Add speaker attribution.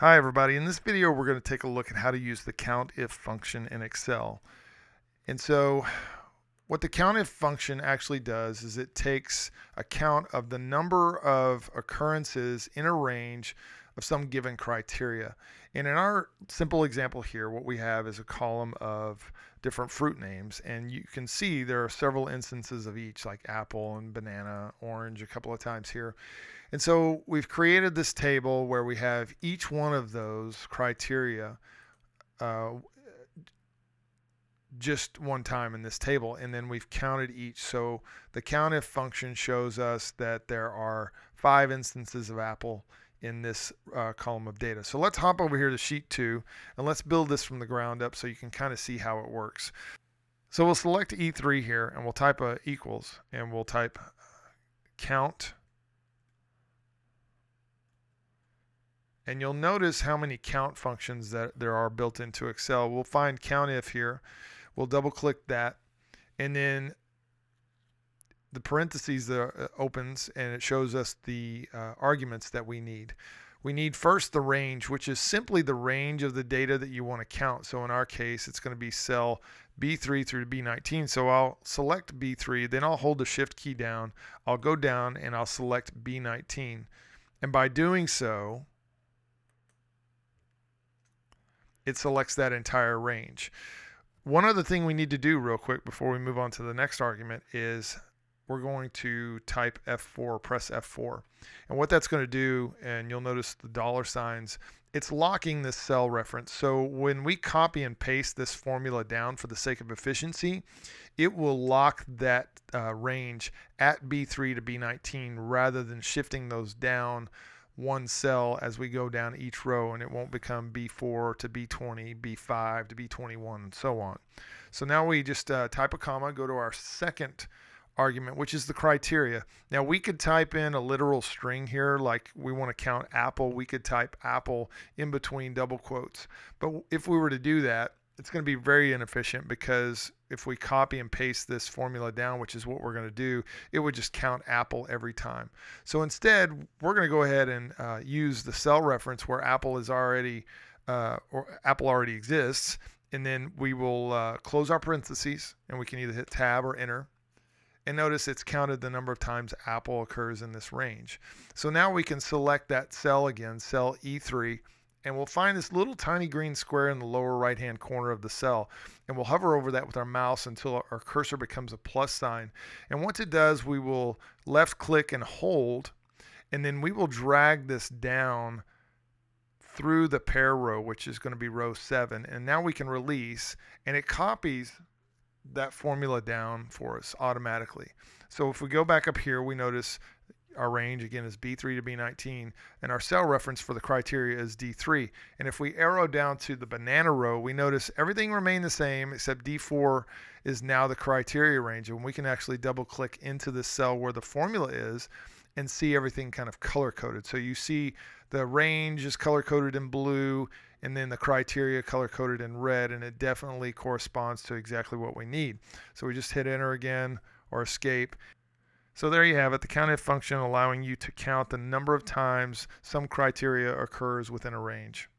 Speaker 1: Hi everybody, in this video we're going to take a look at how to use the COUNTIF function in Excel. And so what the COUNTIF function actually does is it takes account of the number of occurrences in a range of some given criteria. And in our simple example here, what we have is a column of different fruit names, and you can see there are several instances of each, like apple and banana, orange a couple of times here. And so we've created this table where we have each one of those criteria just one time in this table, and then we've counted each. So the COUNTIF function shows us that there are 5 instances of apple in this column of data. So let's hop over here to sheet 2 and let's build this from the ground up so you can kind of see how it works. So we'll select E3 here and we'll type a equals and we'll type count. And you'll notice how many count functions that there are built into Excel. We'll find COUNTIF here. We'll double click that, and then the parentheses opens and it shows us the arguments that we need. We need first the range, which is simply the range of the data that you want to count. So in our case, it's going to be cell B3 through B19. So I'll select B3, then I'll hold the shift key down. I'll go down and I'll select B19. And by doing so, it selects that entire range. One other thing we need to do real quick before we move on to the next argument is we're going to type F4, press F4. And what that's going to do, and you'll notice the dollar signs, it's locking this cell reference. So when we copy and paste this formula down for the sake of efficiency, it will lock that range at B3 to B19 rather than shifting those down one cell as we go down each row, and it won't become B4 to B20, B5 to B21, and so on. So now we just type a comma, go to our second argument, which is the criteria. Now we could type in a literal string here, like we want to count apple. We could type apple in between double quotes. But if we were to do that, it's going to be very inefficient, because if we copy and paste this formula down, which is what we're going to do, it would just count apple every time. So instead, we're going to go ahead and use the cell reference where apple is already or apple already exists, and then we will close our parentheses, and we can either hit tab or enter. And notice it's counted the number of times apple occurs in this range. So now we can select that cell again, cell E3, and we'll find this little tiny green square in the lower right hand corner of the cell, and we'll hover over that with our mouse until our cursor becomes a plus sign. And once it does, we will left click and hold, and then we will drag this down through the pair row, which is going to be row 7. And now we can release, and it copies that formula down for us automatically. So if we go back up here, we notice our range again is B3 to B19, and our cell reference for the criteria is D3. And if we arrow down to the banana row, we notice everything remained the same except D4 is now the criteria range, and we can actually double click into the cell where the formula is and see everything kind of color coded. So you see the range is color coded in blue, and then the criteria color coded in red, and it definitely corresponds to exactly what we need. So we just hit enter again or escape. So there you have it, the COUNTIF function allowing you to count the number of times some criteria occurs within a range.